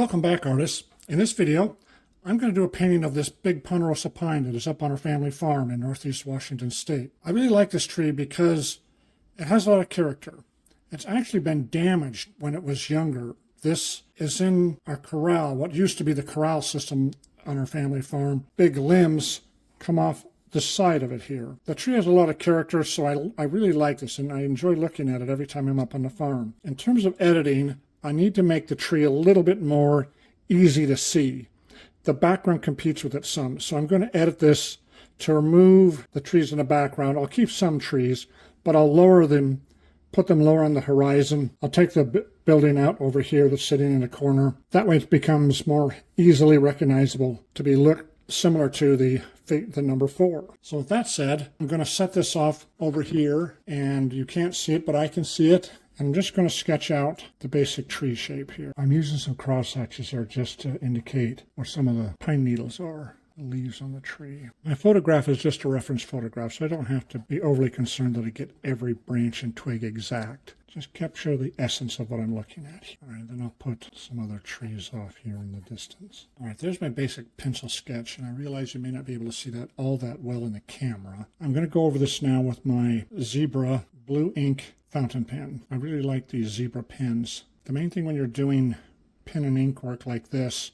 Welcome back, artists. In this video, I'm going to do a painting of this big ponderosa pine that is up on our family farm in northeast Washington state. I really like this tree because it has a lot of character. It's actually been damaged when it was younger. This is in our corral, what used to be the corral system on our family farm. Big limbs come off the side of it here. The tree has a lot of character, so I really like this, and I enjoy looking at it every time I'm up on the farm. In terms of editing, I need to make the tree a little bit more easy to see. The background competes with it some, so I'm going to edit this to remove the trees in the background. I'll keep some trees, but I'll lower them, put them lower on the horizon. I'll take the building out over here that's sitting in the corner. That way it becomes more easily recognizable to be look similar to the number 4. So with that said, I'm going to set this off over here, and you can't see it, but I can see it. I'm just going to sketch out the basic tree shape here. I'm using some cross hatches here just to indicate where some of the pine needles are, the leaves on the tree. My photograph is just a reference photograph, so I don't have to be overly concerned that I get every branch and twig exact. Just capture the essence of what I'm looking at here. All right, then I'll put some other trees off here in the distance. All right, there's my basic pencil sketch, and I realize you may not be able to see that all that well in the camera. I'm going to go over this now with my Zebra blue ink fountain pen. I really like these Zebra pens. The main thing when you're doing pen and ink work like this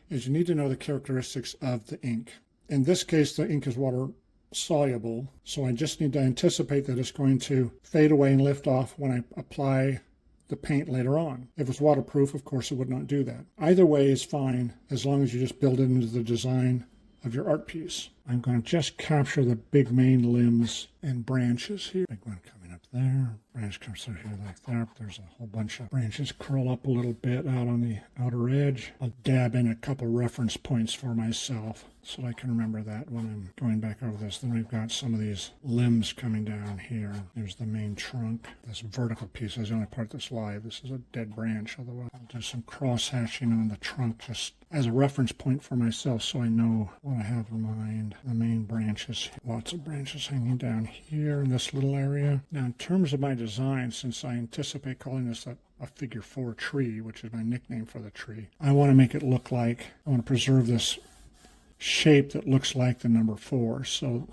is you need to know the characteristics of the ink. In this case, the ink is water soluble, so I just need to anticipate that it's going to fade away and lift off when I apply the paint later on. If it's waterproof, of course, it would not do that. Either way is fine as long as you just build it into the design of your art piece. I'm going to just capture the big main limbs and branches here. Big one coming up there. Branch comes through here like that. There's a whole bunch of branches curl up a little bit out on the outer edge. I'll dab in a couple reference points for myself so I can remember that when I'm going back over this. Then we've got some of these limbs coming down here. There's the main trunk. This vertical piece is the only part that's live. This is a dead branch. Otherwise, I'll do some cross hatching on the trunk just as a reference point for myself so I know what I have in mind. The main branches, lots of branches hanging down here in this little area. Now, in terms of my design, since I anticipate calling this a figure-4 tree, which is my nickname for the tree, I want to make it look like, I want to preserve this shape that looks like the number 4. So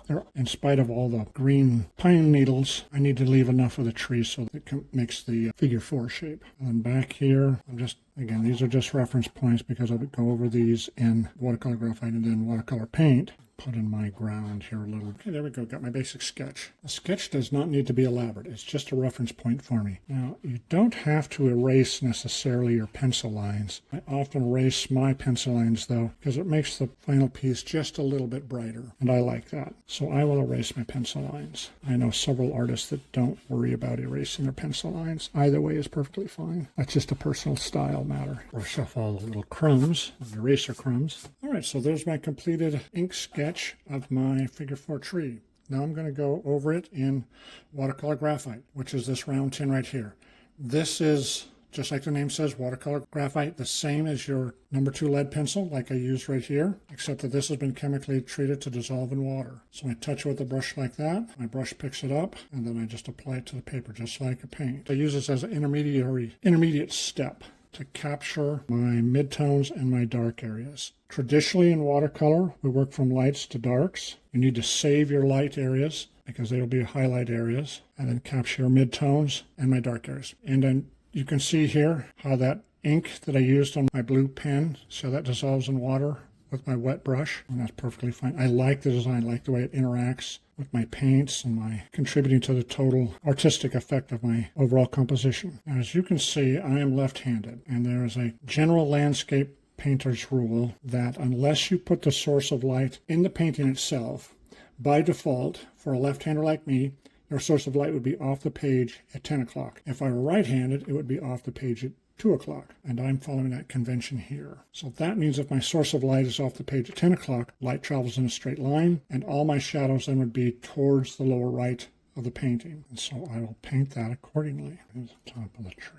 there, in spite of all the green pine needles, I need to leave enough of the tree so that it makes the figure-4 shape. And then back here, I'm just, again, these are just reference points because I'll go over these in watercolor graphite and then watercolor paint. Put in my ground here a little. Okay, there we go. Got my basic sketch. The sketch does not need to be elaborate. It's just a reference point for me. Now, you don't have to erase necessarily your pencil lines. I often erase my pencil lines, though, because it makes the final piece just a little bit brighter, and I like that. So I will erase my pencil lines. I know several artists that don't worry about erasing their pencil lines. Either way is perfectly fine. That's just a personal style matter. Brush off all the little crumbs, eraser crumbs. All right, so there's my completed ink sketch of my figure-4 tree. Now I'm going to go over it in watercolor graphite, which is this round tin right here. This is, just like the name says, watercolor graphite, the same as your number 2 lead pencil, like I used right here, except that this has been chemically treated to dissolve in water. So I touch it with a brush like that, my brush picks it up, and then I just apply it to the paper, just like a paint. I use this as an intermediate step to capture my midtones and my dark areas. Traditionally in watercolor, we work from lights to darks. You need to save your light areas because they will be highlight areas, and then capture your midtones and my dark areas. And then you can see here how that ink that I used on my blue pen, so that dissolves in water with my wet brush, and that's perfectly fine. I like the design, I like the way it interacts with my paints and my contributing to the total artistic effect of my overall composition. Now, as you can see, I am left-handed, and there is a general landscape painter's rule that unless you put the source of light in the painting itself, by default, for a left-hander like me, your source of light would be off the page at 10 o'clock. If I were right-handed, it would be off the page at 2 o'clock, and I'm following that convention here. So that means if my source of light is off the page at 10 o'clock, light travels in a straight line, and all my shadows then would be towards the lower right of the painting. And so I will paint that accordingly. Here's the top of the tree.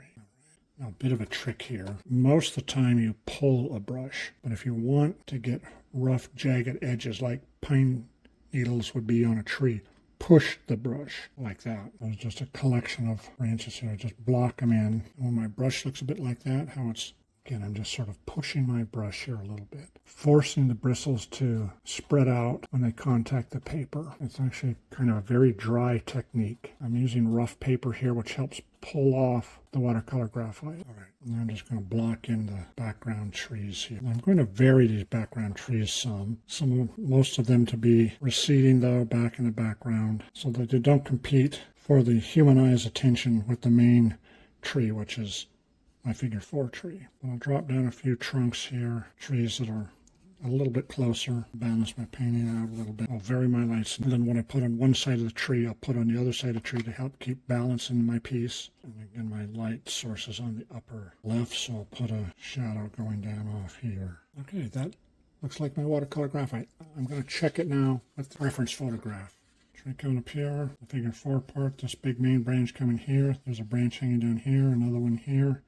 Now, a bit of a trick here. Most of the time you pull a brush, but if you want to get rough, jagged edges like pine needles would be on a tree, push the brush like that. There's just a collection of branches here. I just block them in. When my brush looks a bit like that, how it's Again, I'm just sort of pushing my brush here a little bit, forcing the bristles to spread out when they contact the paper. It's actually kind of a very dry technique. I'm using rough paper here, which helps pull off the watercolor graphite. All right, now I'm just going to block in the background trees here. I'm going to vary these background trees some. Most of them to be receding though, back in the background, so that they don't compete for the human eye's attention with the main tree, which is my Figure-4 tree. I'll drop down a few trunks here, trees that are a little bit closer, balance my painting out a little bit. I'll vary my lights, and then what I put on one side of the tree, I'll put on the other side of the tree to help keep balance in my piece. And again, my light source is on the upper left, so I'll put a shadow going down off here. Okay, that looks like my watercolor graphite. I'm going to check it now with the reference photograph. Tree coming up here, the Figure-4 part, this big main branch coming here. There's a branch hanging down here, another one here.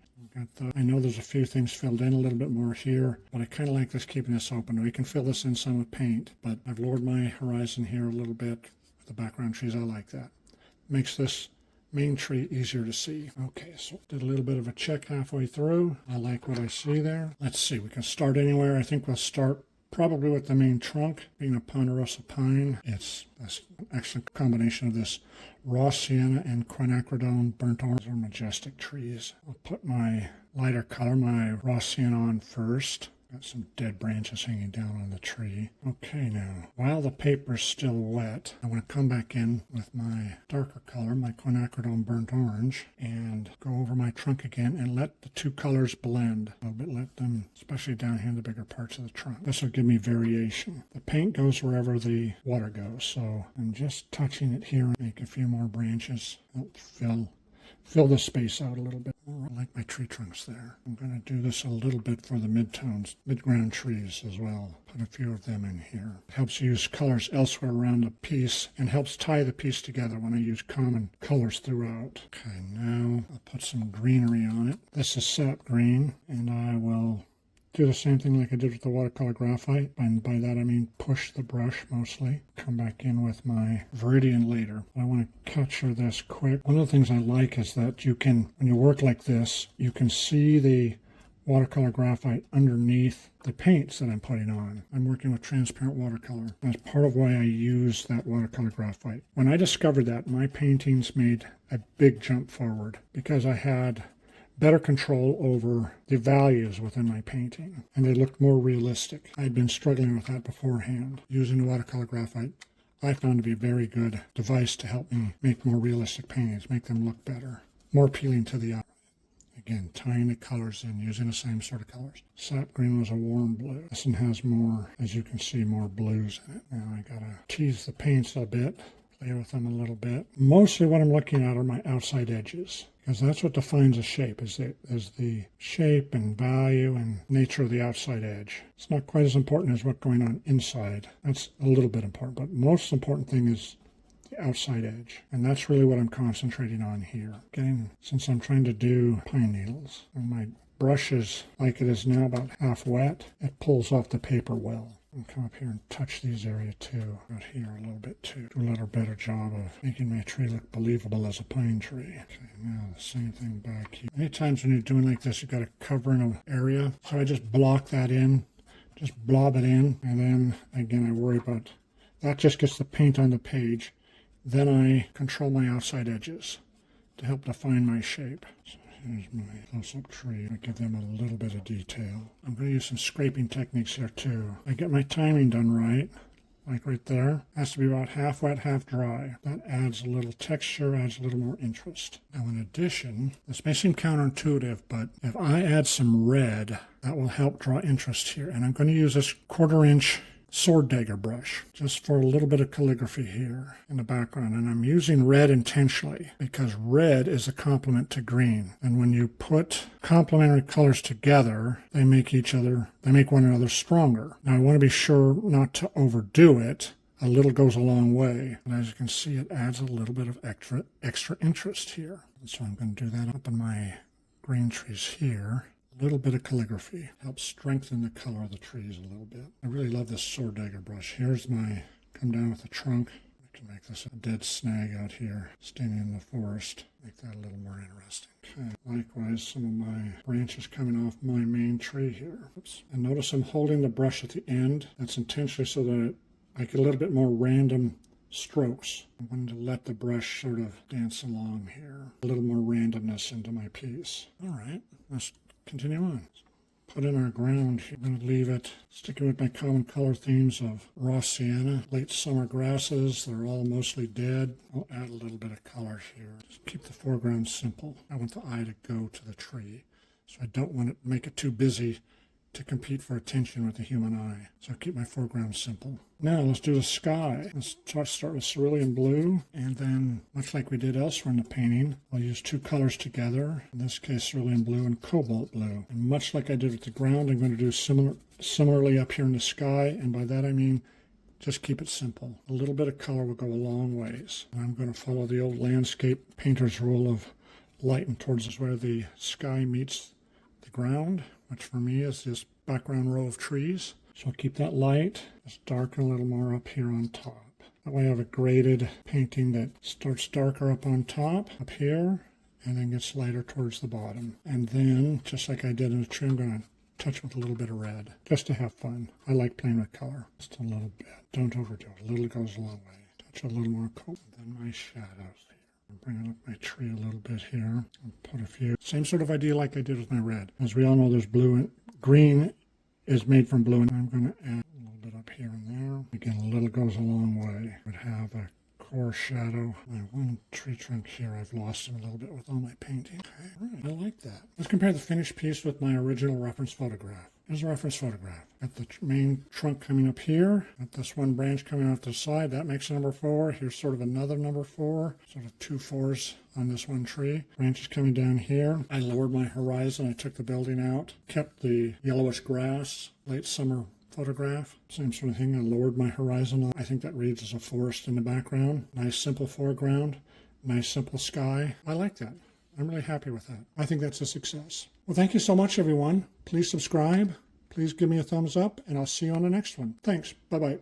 I know there's a few things filled in a little bit more here, but I kind of like this, keeping this open. We can fill this in some with paint, but I've lowered my horizon here a little bit with the background trees. I like that. Makes this main tree easier to see. Okay, so did a little bit of a check halfway through. I like what I see there. Let's see, we can start anywhere. I think we'll start probably with the main trunk, being a ponderosa pine. It's an excellent combination of this raw sienna and quinacridone burnt orange. Are majestic trees. I'll put my lighter color, my raw sienna, on first. Got some dead branches hanging down on the tree. Okay, now, while the paper's still wet, I want to come back in with my darker color, my quinacridone burnt orange, and go over my trunk again and let the two colors blend a little bit. Let them, especially down here in the bigger parts of the trunk. This will give me variation. The paint goes wherever the water goes, so I'm just touching it here and make a few more branches. Help fill the space out a little bit. I like my tree trunks there. I'm going to do this a little bit for the midtones, midground trees as well. Put a few of them in here. It helps use colors elsewhere around the piece and helps tie the piece together when I use common colors throughout. Okay, now I'll put some greenery on it. This is sap green, and I will do the same thing like I did with the watercolor graphite, and by that I mean push the brush mostly. Come back in with my Viridian later. I want to capture this quick. One of the things I like is that you can, when you work like this, you can see the watercolor graphite underneath the paints that I'm putting on. I'm working with transparent watercolor. That's part of why I use that watercolor graphite. When I discovered that, my paintings made a big jump forward because I had better control over the values within my painting, and they looked more realistic. I had been struggling with that beforehand. Using the watercolor graphite, I found to be a very good device to help me make more realistic paintings, make them look better, more appealing to the eye. Again, tying the colors in, using the same sort of colors. Sap green was a warm blue. This one has more, as you can see, more blues in it. Now I gotta tease the paints a bit, play with them a little bit. Mostly what I'm looking at are my outside edges, because that's what defines a shape, is the shape and value and nature of the outside edge. It's not quite as important as what's going on inside. That's a little bit important, but most important thing is the outside edge, and that's really what I'm concentrating on here. Since I'm trying to do pine needles, and my brush is, like it is now, about half wet, it pulls off the paper well. And come up here and touch these areas too. Out here a little bit too. Do a little better job of making my tree look believable as a pine tree. Okay, now the same thing back here. Many times when you're doing like this, you've got to cover in an area. So I just block that in, just blob it in, and then again I worry about that. Just gets the paint on the page. Then I control my outside edges to help define my shape. So here's my close-up tree. I give them a little bit of detail. I'm going to use some scraping techniques here too. I get my timing done right, like right there. It has to be about half wet, half dry. That adds a little texture, adds a little more interest. Now in addition, this may seem counterintuitive, but if I add some red, that will help draw interest here. And I'm going to use this 1/4 inch sword dagger brush just for a little bit of calligraphy here in the background. And I'm using red intentionally because red is a complement to green, and when you put complementary colors together, they make one another stronger. Now I want to be sure not to overdo it. A little goes a long way, and as you can see, it adds a little bit of extra interest here. And so I'm going to do that up in my green trees here. A little bit of calligraphy helps strengthen the color of the trees a little bit. I really love this sword dagger brush. Here's my, come down with the trunk. I can make this a dead snag out here, standing in the forest. Make that a little more interesting. Okay. Likewise, some of my branches coming off my main tree here. Oops. And notice I'm holding the brush at the end. That's intentionally so that I get a little bit more random strokes. I wanted to let the brush sort of dance along here. A little more randomness into my piece. All right, let's continue on. Put in our ground here. I'm going to leave it, sticking with my common color themes of raw sienna, late summer grasses. They're all mostly dead. I'll add a little bit of color here. Just keep the foreground simple. I want the eye to go to the tree, so I don't want to make it too busy to compete for attention with the human eye. So I'll keep my foreground simple. Now let's do the sky. Let's start with cerulean blue, and then, much like we did elsewhere in the painting, I'll use two colors together, in this case cerulean blue and cobalt blue. And much like I did with the ground, I'm going to do similarly up here in the sky, and by that I mean just keep it simple. A little bit of color will go a long ways. And I'm going to follow the old landscape painter's rule of lighten towards where the sky meets the ground, which for me is this background row of trees. So I'll keep that light, just darken a little more up here on top. That way I have a graded painting that starts darker up on top, up here, and then gets lighter towards the bottom. And then, just like I did in the tree, I'm going to touch with a little bit of red, just to have fun. I like playing with color, just a little bit. Don't overdo it. A little goes a long way. Touch a little more coat. And then my shadows here. I'm bringing up my tree a little bit here. I'll put a few. Same sort of idea like I did with my red. As we all know, there's blue and green is made from blue, and I'm going to add a little bit up here and there. Again, a little goes a long way. I would have a core shadow. My one tree trunk here, I've lost him a little bit with all my painting. Okay, right, I like that. Let's compare the finished piece with my original reference photograph. Here's a reference photograph. Got the main trunk coming up here. Got this one branch coming off the side. That makes a number 4. Here's sort of another number 4. Sort of 2 4s on this one tree. Branches coming down here. I lowered my horizon. I took the building out. Kept the yellowish grass, late summer photograph. Same sort of thing. I lowered my horizon. I think that reads as a forest in the background. Nice simple foreground. Nice simple sky. I like that. I'm really happy with that. I think that's a success. Well, thank you so much, everyone. Please subscribe. Please give me a thumbs up, and I'll see you on the next one. Thanks. Bye-bye.